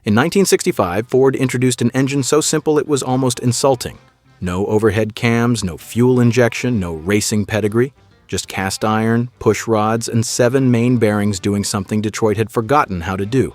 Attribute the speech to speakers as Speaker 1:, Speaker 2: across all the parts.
Speaker 1: In 1965, Ford introduced an engine so simple it was almost insulting. No overhead cams, no fuel injection, no racing pedigree. Just cast iron, push rods, and 7 main bearings doing something Detroit had forgotten how to do.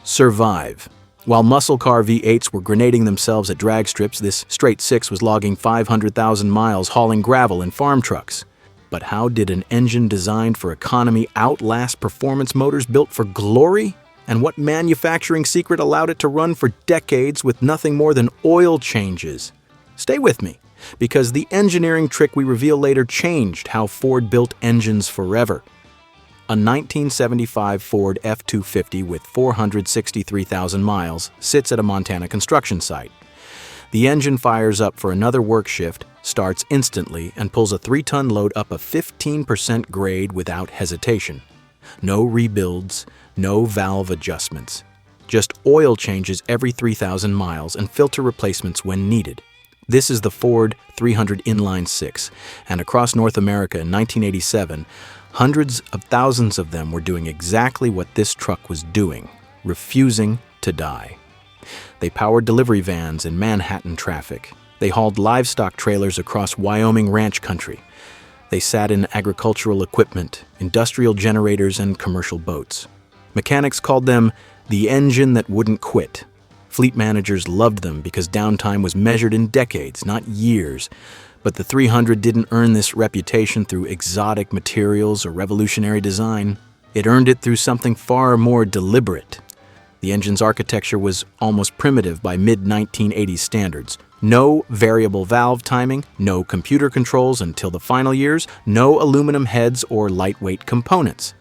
Speaker 1: Survive. While muscle car V8s were grenading themselves at drag strips, this straight 6 was logging 500,000 miles hauling gravel in farm trucks. But how did an engine designed for economy outlast performance motors built for glory? And what manufacturing secret allowed it to run for decades with nothing more than oil changes? Stay with me, because the engineering trick we reveal later changed how Ford built engines forever. A 1975 Ford F-250 with 463,000 miles sits at a Montana construction site. The engine fires up for another work shift, starts instantly, and pulls a 3-ton load up a 15% grade without hesitation. No rebuilds, no valve adjustments. Just oil changes every 3,000 miles and filter replacements when needed. This is the Ford 300 Inline 6, and across North America in 1987, hundreds of thousands of them were doing exactly what this truck was doing, refusing to die. They powered delivery vans in Manhattan traffic. They hauled livestock trailers across Wyoming ranch country. They sat in agricultural equipment, industrial generators, and commercial boats. Mechanics called them the engine that wouldn't quit. Fleet managers loved them because downtime was measured in decades, not years. But the 300 didn't earn this reputation through exotic materials or revolutionary design. It earned it through something far more deliberate. The engine's architecture was almost primitive by mid-1980s standards. No variable valve timing, no computer controls until the final years, no aluminum heads or lightweight components.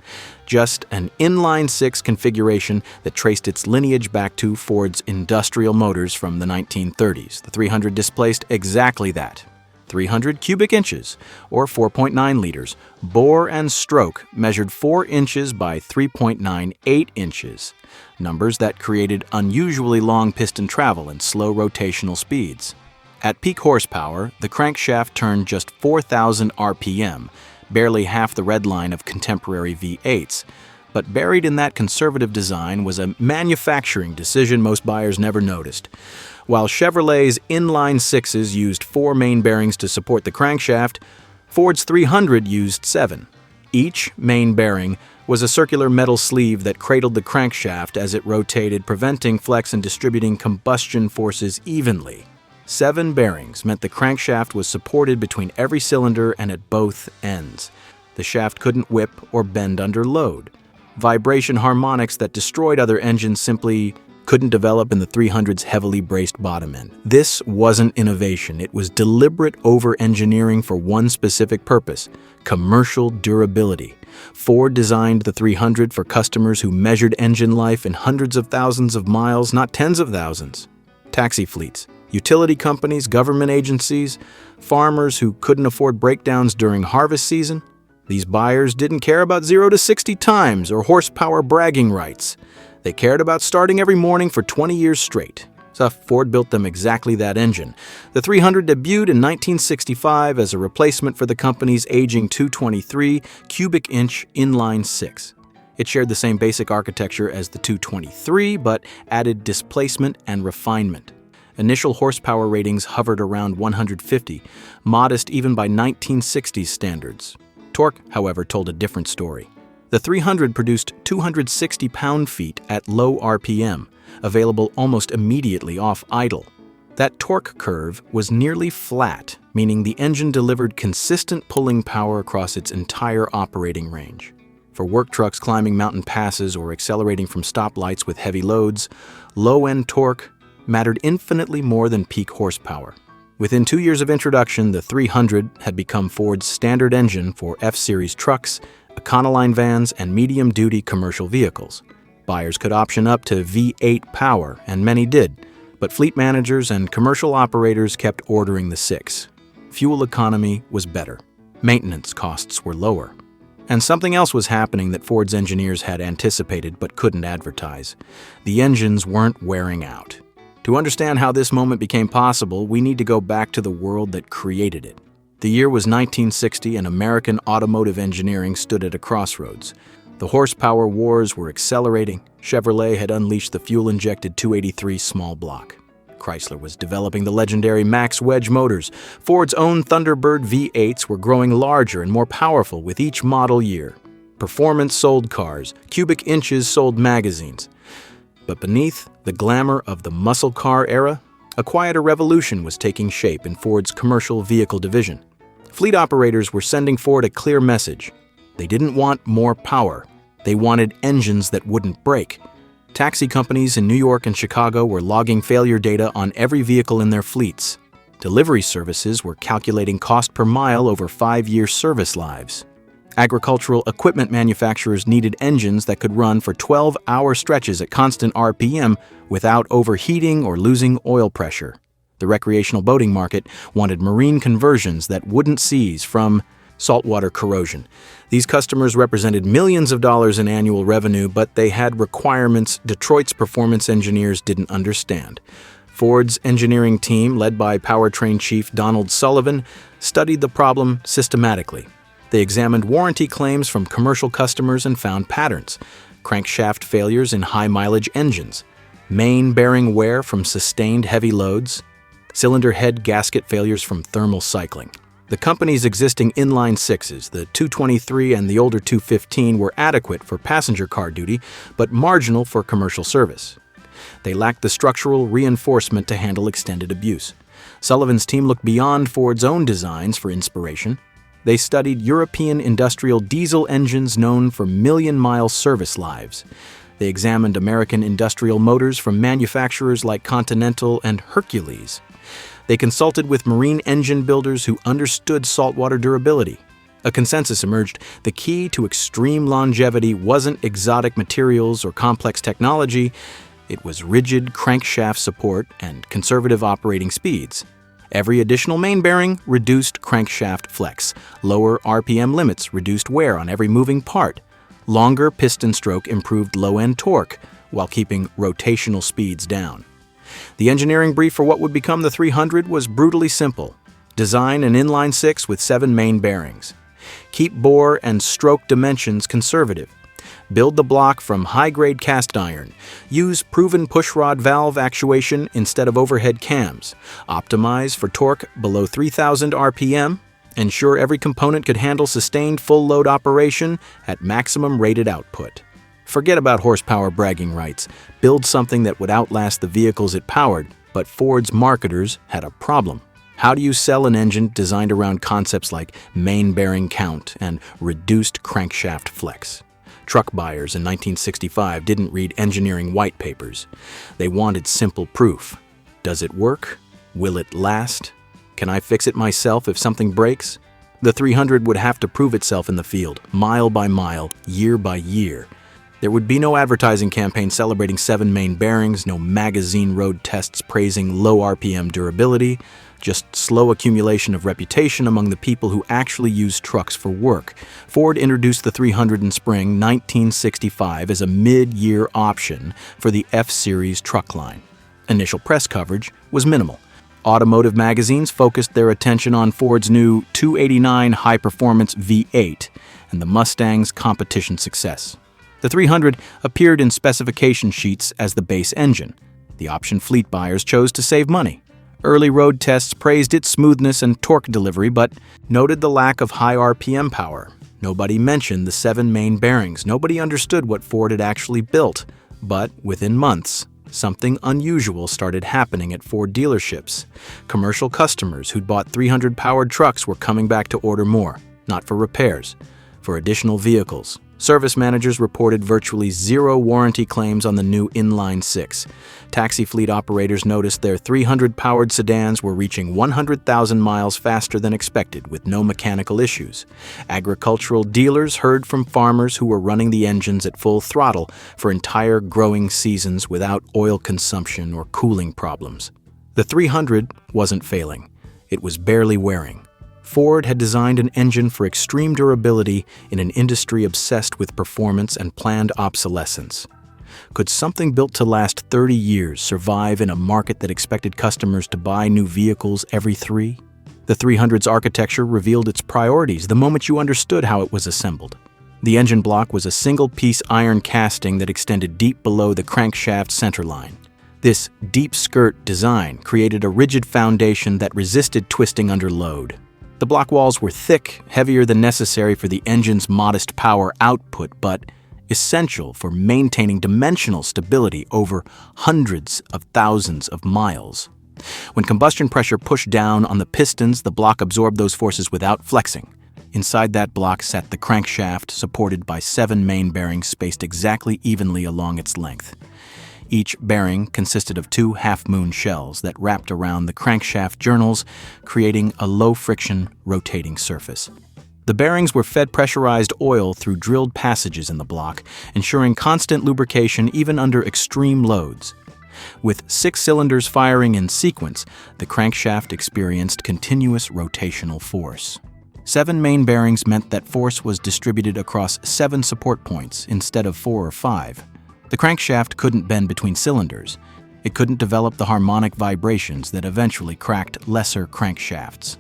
Speaker 1: Just an inline 6 configuration that traced its lineage back to Ford's industrial motors from the 1930s. The 300 displaced exactly that. 300 cubic inches, or 4.9 liters. Bore and stroke measured 4 inches by 3.98 inches, numbers that created unusually long piston travel and slow rotational speeds. At peak horsepower, the crankshaft turned just 4,000 RPM, barely half the red line of contemporary V8s. But buried in that conservative design was a manufacturing decision most buyers never noticed. While Chevrolet's inline 6s used 4 main bearings to support the crankshaft, Ford's 300 used 7. Each main bearing was a circular metal sleeve that cradled the crankshaft as it rotated, preventing flex and distributing combustion forces evenly. 7 bearings meant the crankshaft was supported between every cylinder and at both ends. The shaft couldn't whip or bend under load. Vibration harmonics that destroyed other engines simply couldn't develop in the 300's heavily braced bottom end. This wasn't innovation. It was deliberate over-engineering for one specific purpose: commercial durability. Ford designed the 300 for customers who measured engine life in hundreds of thousands of miles, not tens of thousands. Taxi fleets, utility companies, government agencies, farmers who couldn't afford breakdowns during harvest season. These buyers didn't care about 0 to 60 times or horsepower bragging rights. They cared about starting every morning for 20 years straight. So Ford built them exactly that engine. The 300 debuted in 1965 as a replacement for the company's aging 223 cubic inch inline 6. It shared the same basic architecture as the 223, but added displacement and refinement. Initial horsepower ratings hovered around 150, modest even by 1960s standards. Torque, however, told a different story. The 300 produced 260 pound-feet at low RPM, available almost immediately off idle. That torque curve was nearly flat, meaning the engine delivered consistent pulling power across its entire operating range. For work trucks climbing mountain passes or accelerating from stoplights with heavy loads, low-end torque mattered infinitely more than peak horsepower. Within 2 years of introduction, the 300 had become Ford's standard engine for F-Series trucks, Econoline vans, and medium-duty commercial vehicles. Buyers could option up to V8 power, and many did, but fleet managers and commercial operators kept ordering the 6. Fuel economy was better. Maintenance costs were lower. And something else was happening that Ford's engineers had anticipated but couldn't advertise. The engines weren't wearing out. To understand how this moment became possible, we need to go back to the world that created it. The year was 1960, and American automotive engineering stood at a crossroads. The horsepower wars were accelerating. Chevrolet had unleashed the fuel-injected 283 small block. Chrysler was developing the legendary Max Wedge motors. Ford's own Thunderbird V8s were growing larger and more powerful with each model year. Performance sold cars, cubic inches sold magazines. But beneath the glamour of the muscle car era, a quieter revolution was taking shape in Ford's commercial vehicle division. Fleet operators were sending Ford a clear message. They didn't want more power. They wanted engines that wouldn't break. Taxi companies in New York and Chicago were logging failure data on every vehicle in their fleets. Delivery services were calculating cost per mile over 5-year service lives. Agricultural equipment manufacturers needed engines that could run for 12-hour stretches at constant RPM without overheating or losing oil pressure. The recreational boating market wanted marine conversions that wouldn't seize from saltwater corrosion. These customers represented millions of dollars in annual revenue, but they had requirements Detroit's performance engineers didn't understand. Ford's engineering team, led by powertrain chief Donald Sullivan, studied the problem systematically. They examined warranty claims from commercial customers and found patterns: crankshaft failures in high-mileage engines, main bearing wear from sustained heavy loads, cylinder head gasket failures from thermal cycling. The company's existing inline sixes, the 223 and the older 215, were adequate for passenger car duty, but marginal for commercial service. They lacked the structural reinforcement to handle extended abuse. Sullivan's team looked beyond Ford's own designs for inspiration. They studied European industrial diesel engines known for million-mile service lives. They examined American industrial motors from manufacturers like Continental and Hercules. They consulted with marine engine builders who understood saltwater durability. A consensus emerged: the key to extreme longevity wasn't exotic materials or complex technology, it was rigid crankshaft support and conservative operating speeds. Every additional main bearing reduced crankshaft flex. Lower RPM limits reduced wear on every moving part. Longer piston stroke improved low-end torque while keeping rotational speeds down. The engineering brief for what would become the 300 was brutally simple. Design an inline six with 7 main bearings. Keep bore and stroke dimensions conservative. Build the block from high-grade cast iron. Use proven pushrod valve actuation instead of overhead cams. Optimize for torque below 3,000 RPM. Ensure every component could handle sustained full-load operation at maximum rated output. Forget about horsepower bragging rights. Build something that would outlast the vehicles it powered. But Ford's marketers had a problem. How do you sell an engine designed around concepts like main bearing count and reduced crankshaft flex? Truck buyers in 1965 didn't read engineering white papers. They wanted simple proof. Does it work? Will it last? Can I fix it myself if something breaks? The 300 would have to prove itself in the field, mile by mile, year by year. There would be no advertising campaign celebrating 7 main bearings, no magazine road tests praising low RPM durability, just slow accumulation of reputation among the people who actually use trucks for work. Ford introduced the 300 in spring 1965 as a mid-year option for the F-Series truck line. Initial press coverage was minimal. Automotive magazines focused their attention on Ford's new 289 high-performance V8 and the Mustang's competition success. The 300 appeared in specification sheets as the base engine. The option fleet buyers chose to save money. Early road tests praised its smoothness and torque delivery, but noted the lack of high RPM power. Nobody mentioned the 7 main bearings. Nobody understood what Ford had actually built. But within months, something unusual started happening at Ford dealerships. Commercial customers who'd bought 300-powered trucks were coming back to order more, not for repairs, for additional vehicles. Service managers reported virtually 0 warranty claims on the new Inline 6. Taxi fleet operators noticed their 300-powered sedans were reaching 100,000 miles faster than expected with no mechanical issues. Agricultural dealers heard from farmers who were running the engines at full throttle for entire growing seasons without oil consumption or cooling problems. The 300 wasn't failing. It was barely wearing. Ford had designed an engine for extreme durability in an industry obsessed with performance and planned obsolescence. Could something built to last 30 years survive in a market that expected customers to buy new vehicles every 3? The 300's architecture revealed its priorities the moment you understood how it was assembled. The engine block was a single-piece iron casting that extended deep below the crankshaft centerline. This deep skirt design created a rigid foundation that resisted twisting under load. The block walls were thick, heavier than necessary for the engine's modest power output, but essential for maintaining dimensional stability over hundreds of thousands of miles. When combustion pressure pushed down on the pistons, the block absorbed those forces without flexing. Inside that block sat the crankshaft, supported by 7 main bearings spaced exactly evenly along its length. Each bearing consisted of 2 half-moon shells that wrapped around the crankshaft journals, creating a low-friction, rotating surface. The bearings were fed pressurized oil through drilled passages in the block, ensuring constant lubrication even under extreme loads. With 6 cylinders firing in sequence, the crankshaft experienced continuous rotational force. 7 main bearings meant that force was distributed across 7 support points instead of 4 or 5. The crankshaft couldn't bend between cylinders. It couldn't develop the harmonic vibrations that eventually cracked lesser crankshafts.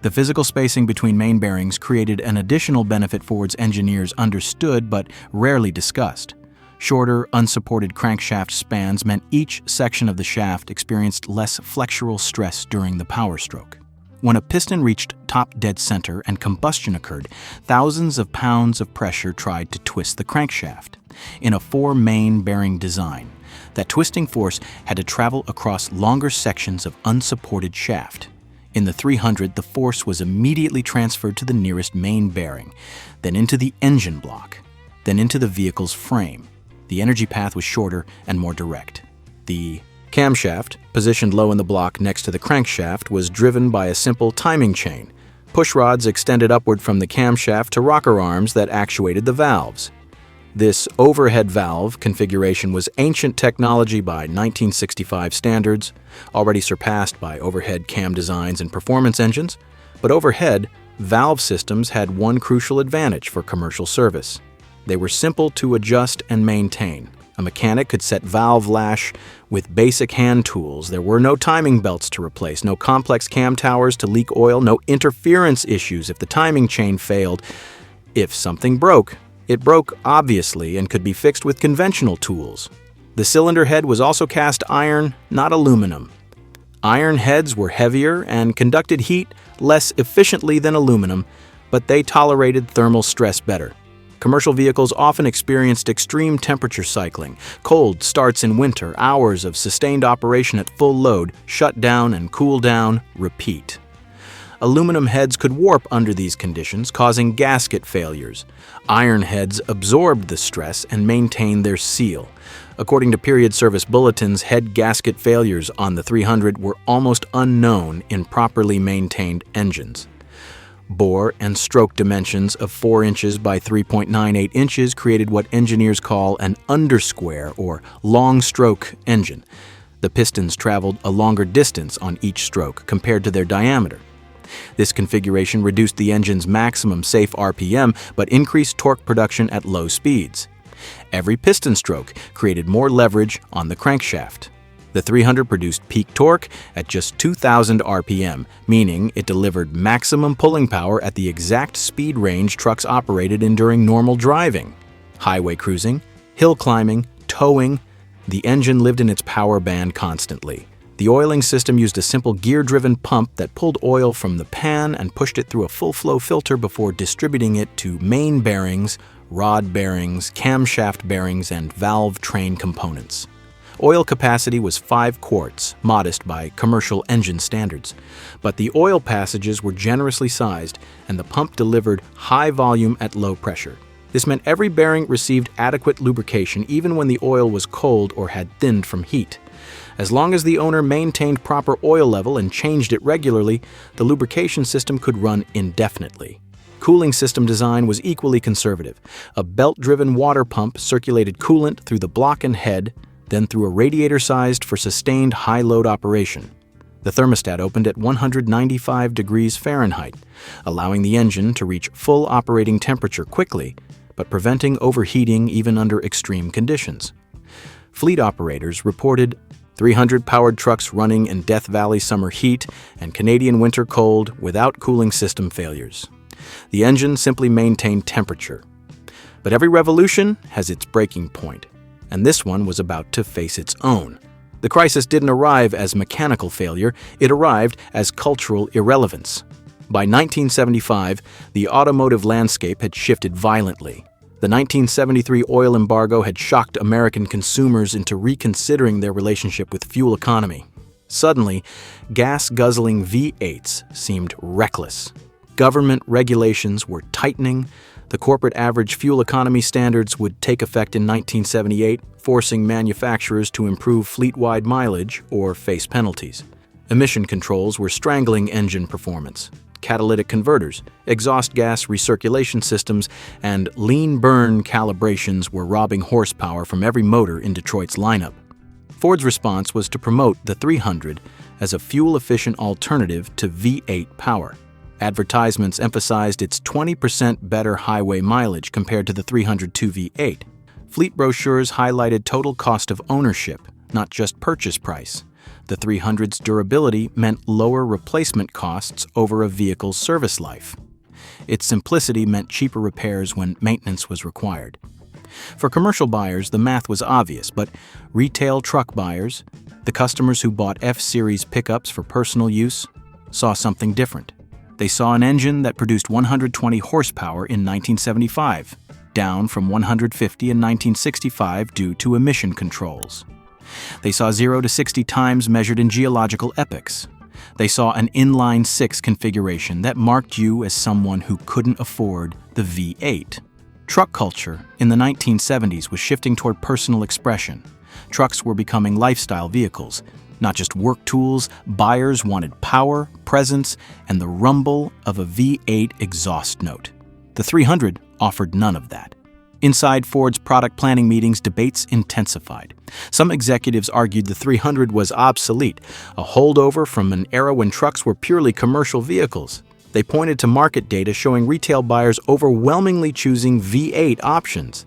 Speaker 1: The physical spacing between main bearings created an additional benefit Ford's engineers understood but rarely discussed. Shorter, unsupported crankshaft spans meant each section of the shaft experienced less flexural stress during the power stroke. When a piston reached top dead center and combustion occurred, thousands of pounds of pressure tried to twist the crankshaft. In a 4 main bearing design, that twisting force had to travel across longer sections of unsupported shaft. In the 300, the force was immediately transferred to the nearest main bearing, then into the engine block, then into the vehicle's frame. The energy path was shorter and more direct. The camshaft, positioned low in the block next to the crankshaft, was driven by a simple timing chain. Push rods extended upward from the camshaft to rocker arms that actuated the valves. This overhead valve configuration was ancient technology by 1965 standards, already surpassed by overhead cam designs and performance engines, but overhead, valve systems had one crucial advantage for commercial service. They were simple to adjust and maintain. A mechanic could set valve lash with basic hand tools. There were no timing belts to replace, no complex cam towers to leak oil, no interference issues if the timing chain failed. If something broke, it broke obviously and could be fixed with conventional tools. The cylinder head was also cast iron, not aluminum. Iron heads were heavier and conducted heat less efficiently than aluminum, but they tolerated thermal stress better. Commercial vehicles often experienced extreme temperature cycling, cold starts in winter, hours of sustained operation at full load, shut down and cool down, repeat. Aluminum heads could warp under these conditions, causing gasket failures. Iron heads absorbed the stress and maintained their seal. According to period service bulletins, head gasket failures on the 300 were almost unknown in properly maintained engines. Bore and stroke dimensions of 4 inches by 3.98 inches created what engineers call an undersquare or long stroke engine. The pistons traveled a longer distance on each stroke compared to their diameter. This configuration reduced the engine's maximum safe RPM but increased torque production at low speeds. Every piston stroke created more leverage on the crankshaft. The 300 produced peak torque at just 2,000 RPM, meaning it delivered maximum pulling power at the exact speed range trucks operated in during normal driving. Highway cruising, hill climbing, towing, the engine lived in its power band constantly. The oiling system used a simple gear-driven pump that pulled oil from the pan and pushed it through a full-flow filter before distributing it to main bearings, rod bearings, camshaft bearings, and valve train components. Oil capacity was 5 quarts, modest by commercial engine standards. But the oil passages were generously sized, and the pump delivered high volume at low pressure. This meant every bearing received adequate lubrication even when the oil was cold or had thinned from heat. As long as the owner maintained proper oil level and changed it regularly, the lubrication system could run indefinitely. Cooling system design was equally conservative. A belt-driven water pump circulated coolant through the block and head, then through a radiator sized for sustained high-load operation. The thermostat opened at 195 degrees Fahrenheit, allowing the engine to reach full operating temperature quickly, but preventing overheating even under extreme conditions. Fleet operators reported 300-powered trucks running in Death Valley summer heat and Canadian winter cold without cooling system failures. The engine simply maintained temperature. But every revolution has its breaking point, and this one was about to face its own. The crisis didn't arrive as mechanical failure, it arrived as cultural irrelevance. By 1975, the automotive landscape had shifted violently. The 1973 oil embargo had shocked American consumers into reconsidering their relationship with fuel economy. Suddenly, gas-guzzling V8s seemed reckless. Government regulations were tightening. The corporate average fuel economy standards would take effect in 1978, forcing manufacturers to improve fleet-wide mileage or face penalties. Emission controls were strangling engine performance. Catalytic converters, exhaust gas recirculation systems, and lean burn calibrations were robbing horsepower from every motor in Detroit's lineup. Ford's response was to promote the 300 as a fuel-efficient alternative to V8 power. Advertisements emphasized its 20% better highway mileage compared to the 302 V8. Fleet brochures highlighted total cost of ownership, not just purchase price. The 300's durability meant lower replacement costs over a vehicle's service life. Its simplicity meant cheaper repairs when maintenance was required. For commercial buyers, the math was obvious, but retail truck buyers, the customers who bought F-Series pickups for personal use, saw something different. They saw an engine that produced 120 horsepower in 1975, down from 150 in 1965 due to emission controls. They saw 0 to 60 times measured in geological epochs. They saw an inline 6 configuration that marked you as someone who couldn't afford the V8. Truck culture in the 1970s was shifting toward personal expression. Trucks were becoming lifestyle vehicles, not just work tools. Buyers wanted power, presence, and the rumble of a V8 exhaust note. The 300 offered none of that. Inside Ford's product planning meetings, debates intensified. Some executives argued the 300 was obsolete, a holdover from an era when trucks were purely commercial vehicles. They pointed to market data showing retail buyers overwhelmingly choosing V8 options.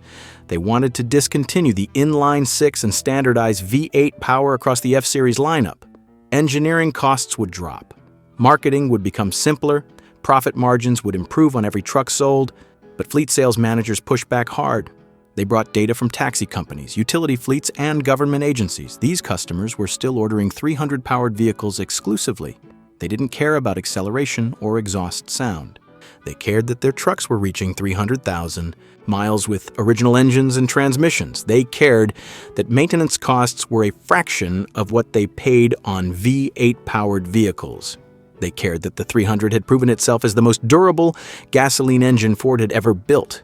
Speaker 1: They wanted to discontinue the inline 6 and standardize V8 power across the F-Series lineup. Engineering costs would drop. Marketing would become simpler. Profit margins would improve on every truck sold. But fleet sales managers pushed back hard. They brought data from taxi companies, utility fleets, and government agencies. These customers were still ordering 300-powered vehicles exclusively. They didn't care about acceleration or exhaust sound. They cared that their trucks were reaching 300,000 miles with original engines and transmissions. They cared that maintenance costs were a fraction of what they paid on V8-powered vehicles. They cared that the 300 had proven itself as the most durable gasoline engine Ford had ever built.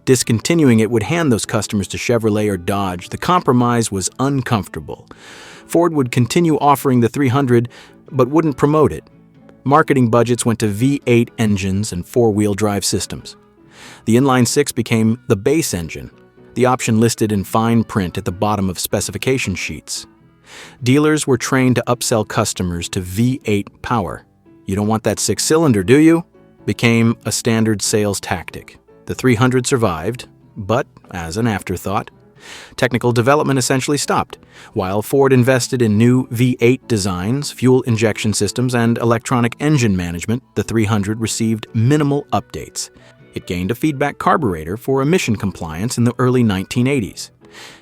Speaker 1: Discontinuing it would hand those customers to Chevrolet or Dodge. The compromise was uncomfortable. Ford would continue offering the 300, but wouldn't promote it. Marketing budgets went to V8 engines and four-wheel drive systems. The inline 6 became the base engine, the option listed in fine print at the bottom of specification sheets. Dealers were trained to upsell customers to V8 power. "You don't want that 6-cylinder, do you?" became a standard sales tactic. The 300 survived, but as an afterthought. Technical development essentially stopped. While Ford invested in new V8 designs, fuel injection systems, and electronic engine management, the 300 received minimal updates. It gained a feedback carburetor for emission compliance in the early 1980s.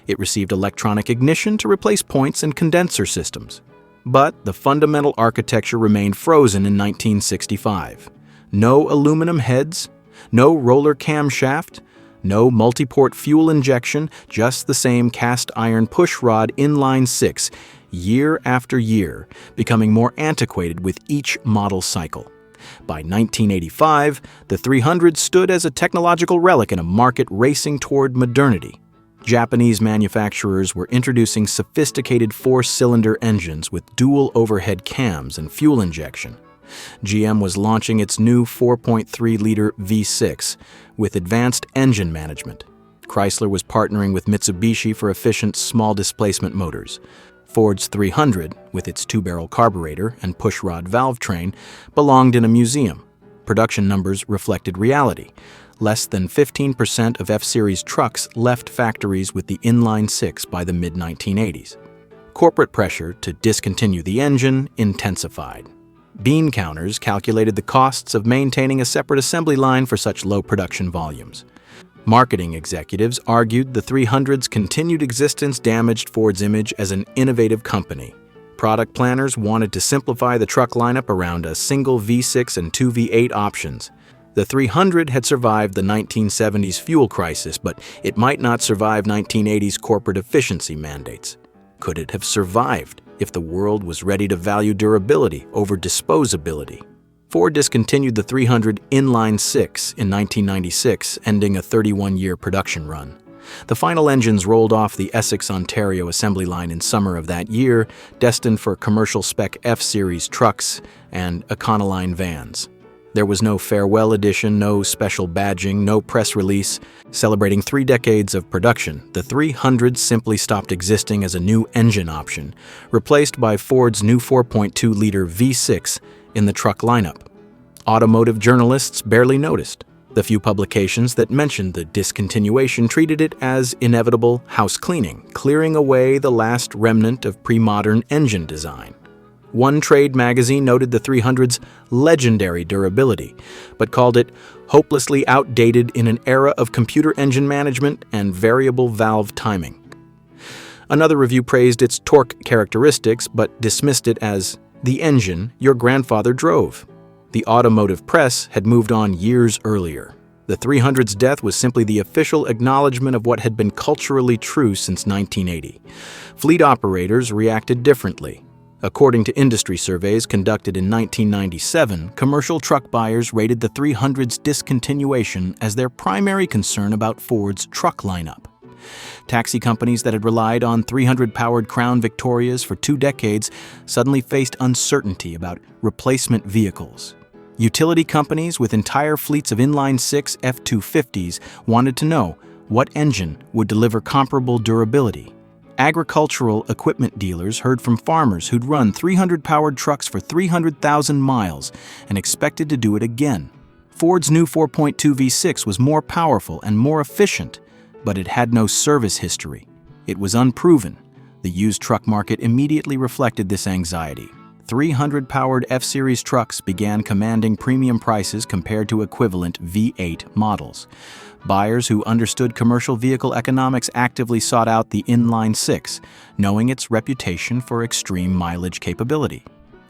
Speaker 1: It received electronic ignition to replace points and condenser systems. But the fundamental architecture remained frozen in 1965. No aluminum heads, no roller camshaft, no multi-port fuel injection, just the same cast iron pushrod inline 6, year after year, becoming more antiquated with each model cycle. By 1985, the 300 stood as a technological relic in a market racing toward modernity. Japanese manufacturers were introducing sophisticated four-cylinder engines with dual overhead cams and fuel injection. GM was launching its new 4.3-liter V6 with advanced engine management. Chrysler was partnering with Mitsubishi for efficient small-displacement motors. Ford's 300, with its two-barrel carburetor and pushrod valve train, belonged in a museum. Production numbers reflected reality. Less than 15% of F-Series trucks left factories with the inline 6 by the mid-1980s. Corporate pressure to discontinue the engine intensified. Bean counters calculated the costs of maintaining a separate assembly line for such low production volumes. Marketing executives argued the 300's continued existence damaged Ford's image as an innovative company. Product planners wanted to simplify the truck lineup around a single V6 and two V8 options. The 300 had survived the 1970s fuel crisis, but it might not survive 1980s corporate efficiency mandates. Could it have survived if the world was ready to value durability over disposability? Ford discontinued the 300 Inline 6 in 1996, ending a 31-year production run. The final engines rolled off the Essex, Ontario assembly line in summer of that year, destined for commercial spec F-Series trucks and Econoline vans. There was no farewell edition, no special badging, no press release. Celebrating 3 decades of production, the 300 simply stopped existing as a new engine option, replaced by Ford's new 4.2-liter V6 in the truck lineup. Automotive journalists barely noticed. The few publications that mentioned the discontinuation treated it as inevitable house cleaning, clearing away the last remnant of pre-modern engine design. One trade magazine noted the 300's legendary durability, but called it hopelessly outdated in an era of computer engine management and variable valve timing. Another review praised its torque characteristics, but dismissed it as the engine your grandfather drove. The automotive press had moved on years earlier. The 300's death was simply the official acknowledgement of what had been culturally true since 1980. Fleet operators reacted differently. According to industry surveys conducted in 1997, commercial truck buyers rated the 300's discontinuation as their primary concern about Ford's truck lineup. Taxi companies that had relied on 300-powered Crown Victorias for 2 decades suddenly faced uncertainty about replacement vehicles. Utility companies with entire fleets of inline 6 F-250s wanted to know what engine would deliver comparable durability. Agricultural equipment dealers heard from farmers who'd run 300-powered trucks for 300,000 miles and expected to do it again. Ford's new 4.2 V6 was more powerful and more efficient, but it had no service history. It was unproven. The used truck market immediately reflected this anxiety. 300-powered F-Series trucks began commanding premium prices compared to equivalent V8 models. Buyers who understood commercial vehicle economics actively sought out the Inline 6, knowing its reputation for extreme mileage capability.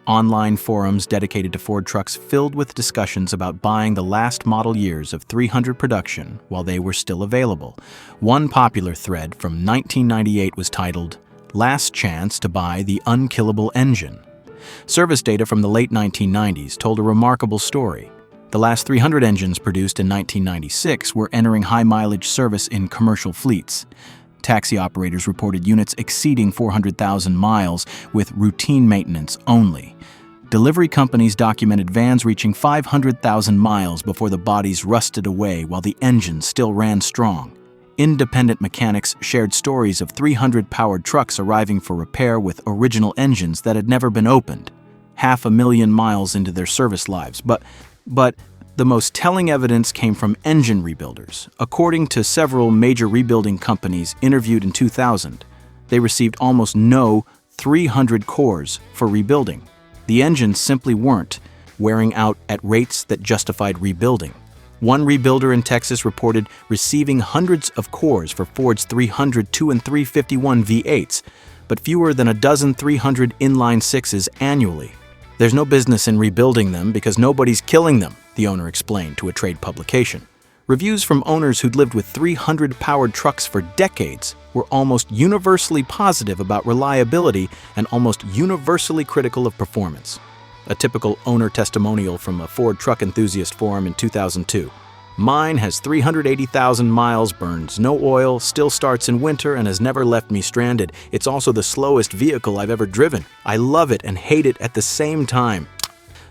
Speaker 1: Online forums dedicated to Ford trucks filled with discussions about buying the last model years of 300 production while they were still available. One popular thread from 1998 was titled, "Last Chance to Buy the Unkillable Engine." Service data from the late 1990s told a remarkable story. The last 300 engines produced in 1996 were entering high-mileage service in commercial fleets. Taxi operators reported units exceeding 400,000 miles with routine maintenance only. Delivery companies documented vans reaching 500,000 miles before the bodies rusted away while the engines still ran strong. Independent mechanics shared stories of 300-powered trucks arriving for repair with original engines that had never been opened, 500,000 miles into their service lives. But the most telling evidence came from engine rebuilders. According to several major rebuilding companies interviewed in 2000, they received almost no 300 cores for rebuilding. The engines simply weren't wearing out at rates that justified rebuilding. One rebuilder in Texas reported receiving hundreds of cores for Ford's 300 2 and 351 V8s, but fewer than a dozen 300 inline 6s annually. There's no business in rebuilding them because nobody's killing them, the owner explained to a trade publication. Reviews from owners who'd lived with 300-powered trucks for decades were almost universally positive about reliability and almost universally critical of performance. A typical owner testimonial from a Ford truck enthusiast forum in 2002. "Mine has 380,000 miles, burns no oil, still starts in winter, and has never left me stranded. It's also the slowest vehicle I've ever driven. I love it and hate it at the same time."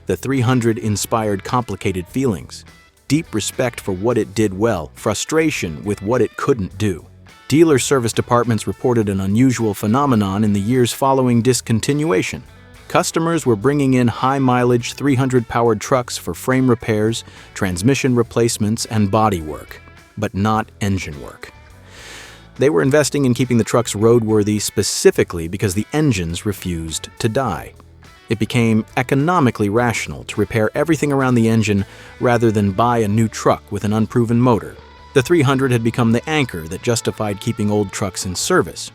Speaker 1: The 300 inspired complicated feelings. Deep respect for what it did well, frustration with what it couldn't do. Dealer service departments reported an unusual phenomenon in the years following discontinuation. Customers were bringing in high-mileage 300-powered trucks for frame repairs, transmission replacements, and body work, but not engine work. They were investing in keeping the trucks roadworthy specifically because the engines refused to die. It became economically rational to repair everything around the engine rather than buy a new truck with an unproven motor. The 300 had become the anchor that justified keeping old trucks in service.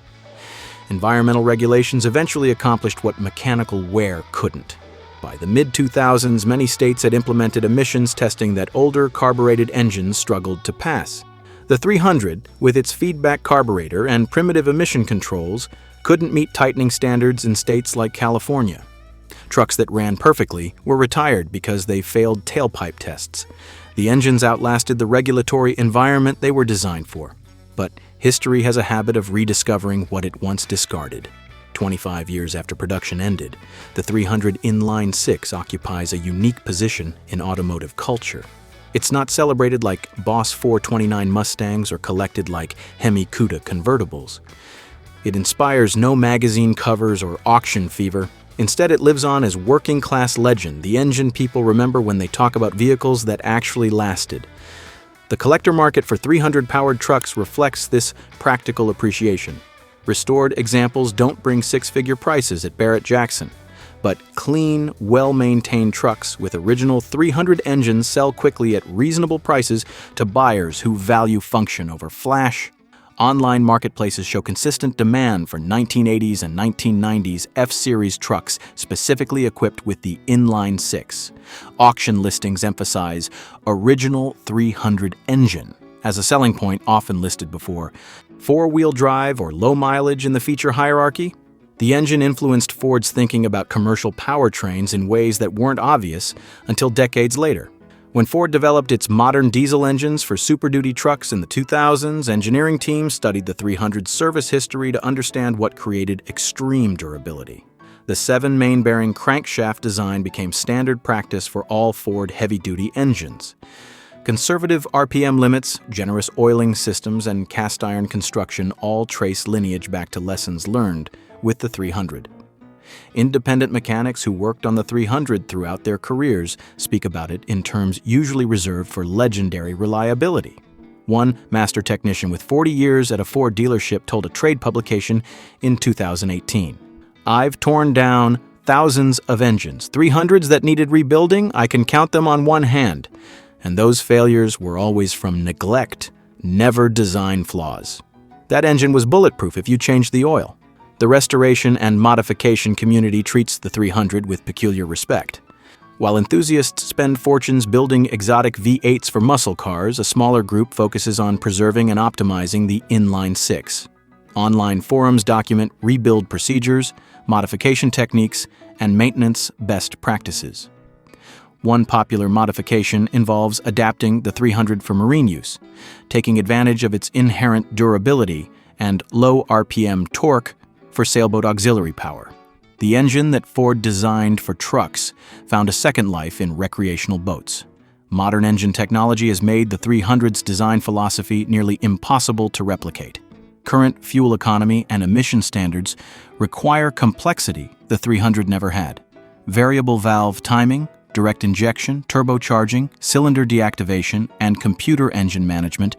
Speaker 1: Environmental regulations eventually accomplished what mechanical wear couldn't. By the mid-2000s, many states had implemented emissions testing that older carbureted engines struggled to pass. The 300, with its feedback carburetor and primitive emission controls, couldn't meet tightening standards in states like California. Trucks that ran perfectly were retired because they failed tailpipe tests. The engines outlasted the regulatory environment they were designed for. But history has a habit of rediscovering what it once discarded. 25 years after production ended, the 300 Inline 6 occupies a unique position in automotive culture. It's not celebrated like Boss 429 Mustangs or collected like Hemi Cuda convertibles. It inspires no magazine covers or auction fever. Instead, it lives on as working-class legend, the engine people remember when they talk about vehicles that actually lasted. The collector market for 300-powered trucks reflects this practical appreciation. Restored examples don't bring six-figure prices at Barrett-Jackson, but clean, well-maintained trucks with original 300 engines sell quickly at reasonable prices to buyers who value function over flash. Online marketplaces show consistent demand for 1980s and 1990s F-Series trucks specifically equipped with the Inline 6. Auction listings emphasize original 300 engine as a selling point often listed before four-wheel drive or low mileage in the feature hierarchy. The engine influenced Ford's thinking about commercial powertrains in ways that weren't obvious until decades later. When Ford developed its modern diesel engines for Super Duty trucks in the 2000s, engineering teams studied the 300's service history to understand what created extreme durability. The 7-main-bearing crankshaft design became standard practice for all Ford heavy-duty engines. Conservative RPM limits, generous oiling systems, and cast-iron construction all trace lineage back to lessons learned with the 300. Independent mechanics who worked on the 300 throughout their careers speak about it in terms usually reserved for legendary reliability. One master technician with 40 years at a Ford dealership told a trade publication in 2018, "I've torn down thousands of engines, 300s that needed rebuilding, I can count them on one hand. And those failures were always from neglect, never design flaws. That engine was bulletproof if you changed the oil." The restoration and modification community treats the 300 with peculiar respect. While enthusiasts spend fortunes building exotic V8s for muscle cars, a smaller group focuses on preserving and optimizing the Inline 6. Online forums document rebuild procedures, modification techniques, and maintenance best practices. One popular modification involves adapting the 300 for marine use, taking advantage of its inherent durability and low RPM torque for sailboat auxiliary power. The engine that Ford designed for trucks found a second life in recreational boats. Modern engine technology has made the 300's design philosophy nearly impossible to replicate. Current fuel economy and emission standards require complexity the 300 never had. Variable valve timing, direct injection, turbocharging, cylinder deactivation, and computer engine management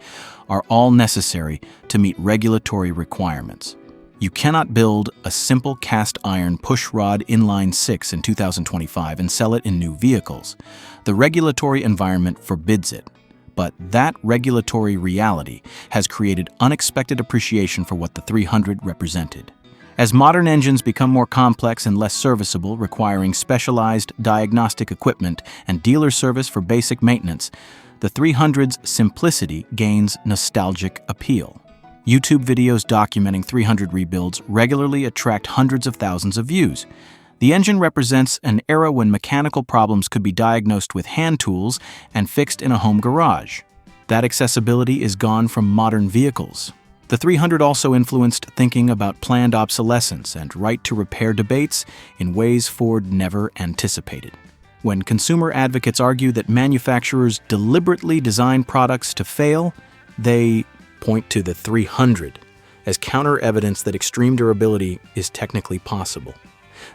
Speaker 1: are all necessary to meet regulatory requirements. You cannot build a simple cast-iron push-rod Inline 6 in 2025 and sell it in new vehicles. The regulatory environment forbids it. But that regulatory reality has created unexpected appreciation for what the 300 represented. As modern engines become more complex and less serviceable, requiring specialized diagnostic equipment and dealer service for basic maintenance, the 300's simplicity gains nostalgic appeal. YouTube videos documenting 300 rebuilds regularly attract hundreds of thousands of views. The engine represents an era when mechanical problems could be diagnosed with hand tools and fixed in a home garage. That accessibility is gone from modern vehicles. The 300 also influenced thinking about planned obsolescence and right-to-repair debates in ways Ford never anticipated. When consumer advocates argue that manufacturers deliberately design products to fail, they point to the 300 as counter-evidence that extreme durability is technically possible.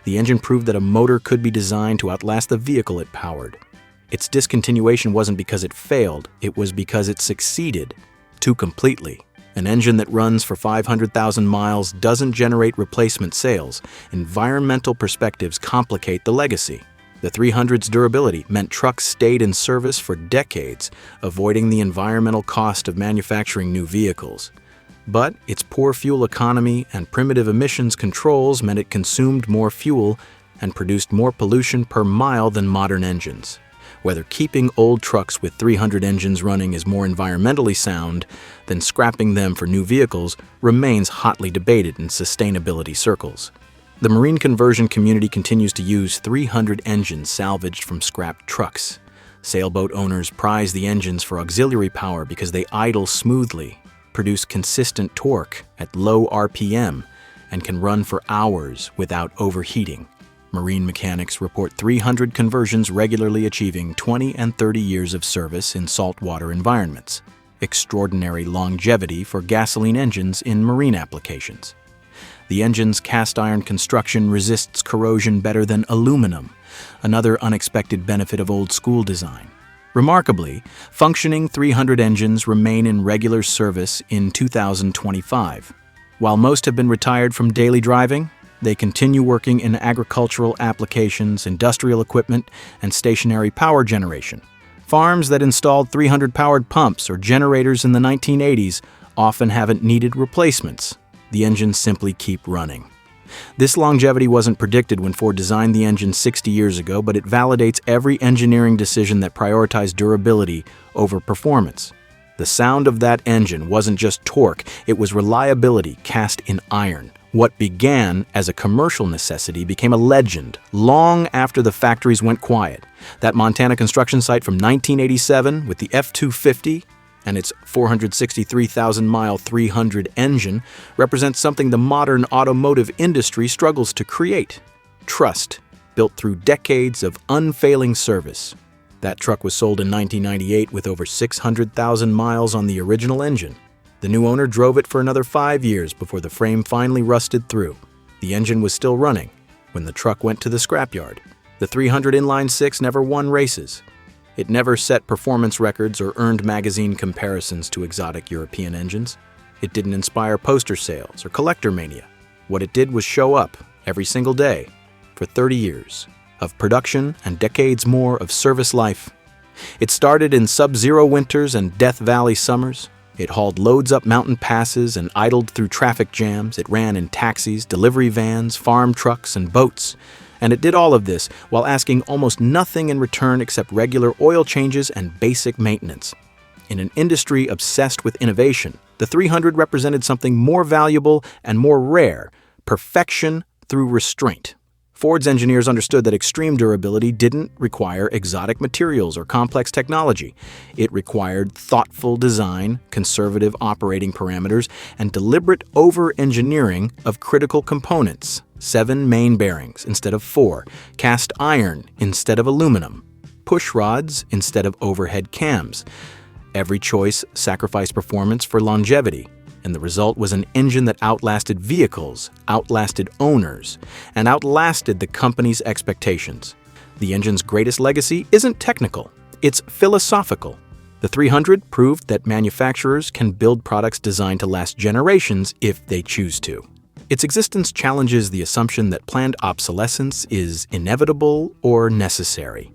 Speaker 1: The engine proved that a motor could be designed to outlast the vehicle it powered. Its discontinuation wasn't because it failed, it was because it succeeded too completely. An engine that runs for 500,000 miles doesn't generate replacement sales. Environmental perspectives complicate the legacy. The 300's durability meant trucks stayed in service for decades, avoiding the environmental cost of manufacturing new vehicles. But its poor fuel economy and primitive emissions controls meant it consumed more fuel and produced more pollution per mile than modern engines. Whether keeping old trucks with 300 engines running is more environmentally sound than scrapping them for new vehicles remains hotly debated in sustainability circles. The marine conversion community continues to use 300 engines salvaged from scrapped trucks. Sailboat owners prize the engines for auxiliary power because they idle smoothly, produce consistent torque at low RPM, and can run for hours without overheating. Marine mechanics report 300 conversions regularly achieving 20 and 30 years of service in saltwater environments. Extraordinary longevity for gasoline engines in marine applications. The engine's cast iron construction resists corrosion better than aluminum, another unexpected benefit of old-school design. Remarkably, functioning 300 engines remain in regular service in 2025. While most have been retired from daily driving, they continue working in agricultural applications, industrial equipment, and stationary power generation. Farms that installed 300-powered pumps or generators in the 1980s often haven't needed replacements. The engines simply keep running. This longevity wasn't predicted when Ford designed the engine 60 years ago, but it validates every engineering decision that prioritized durability over performance. The sound of that engine wasn't just torque, it was reliability cast in iron. What began as a commercial necessity became a legend long after the factories went quiet. That Montana construction site from 1987 with the F-250 and its 463,000-mile 300 engine represents something the modern automotive industry struggles to create. Trust, built through decades of unfailing service. That truck was sold in 1998 with over 600,000 miles on the original engine. The new owner drove it for another 5 years before the frame finally rusted through. The engine was still running when the truck went to the scrapyard. The 300 Inline 6 never won races. It never set performance records or earned magazine comparisons to exotic European engines. It didn't inspire poster sales or collector mania. What it did was show up every single day for 30 years of production and decades more of service life. It started in sub-zero winters and Death Valley summers. It hauled loads up mountain passes and idled through traffic jams. It ran in taxis, delivery vans, farm trucks, and boats. And it did all of this while asking almost nothing in return except regular oil changes and basic maintenance. In an industry obsessed with innovation, the 300 represented something more valuable and more rare: perfection through restraint. Ford's engineers understood that extreme durability didn't require exotic materials or complex technology. It required thoughtful design, conservative operating parameters, and deliberate over-engineering of critical components. 7 main bearings instead of 4, cast iron instead of aluminum, push rods instead of overhead cams. Every choice sacrificed performance for longevity, and the result was an engine that outlasted vehicles, outlasted owners, and outlasted the company's expectations. The engine's greatest legacy isn't technical, it's philosophical. The 300 proved that manufacturers can build products designed to last generations if they choose to. Its existence challenges the assumption that planned obsolescence is inevitable or necessary.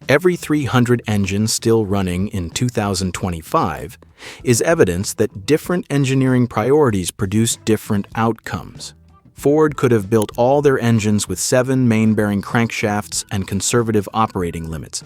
Speaker 1: Every 300 engine still running in 2025 is evidence that different engineering priorities produce different outcomes. Ford could have built all their engines with 7 main-bearing crankshafts and conservative operating limits.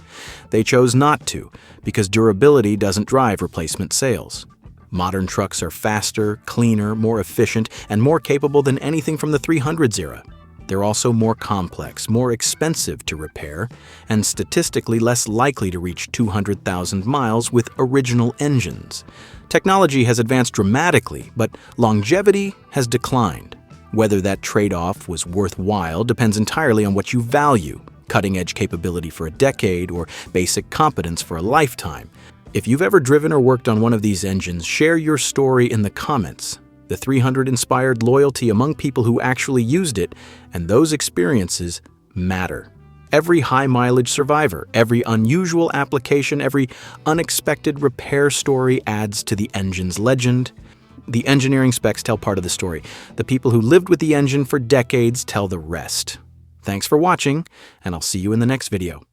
Speaker 1: They chose not to because durability doesn't drive replacement sales. Modern trucks are faster, cleaner, more efficient, and more capable than anything from the 300's era. They're also more complex, more expensive to repair, and statistically less likely to reach 200,000 miles with original engines. Technology has advanced dramatically, but longevity has declined. Whether that trade-off was worthwhile depends entirely on what you value: cutting-edge capability for a decade or basic competence for a lifetime. If you've ever driven or worked on one of these engines, share your story in the comments. The 300 inspired loyalty among people who actually used it, and those experiences matter. Every high-mileage survivor, every unusual application, every unexpected repair story adds to the engine's legend. The engineering specs tell part of the story. The people who lived with the engine for decades tell the rest. Thanks for watching, and I'll see you in the next video.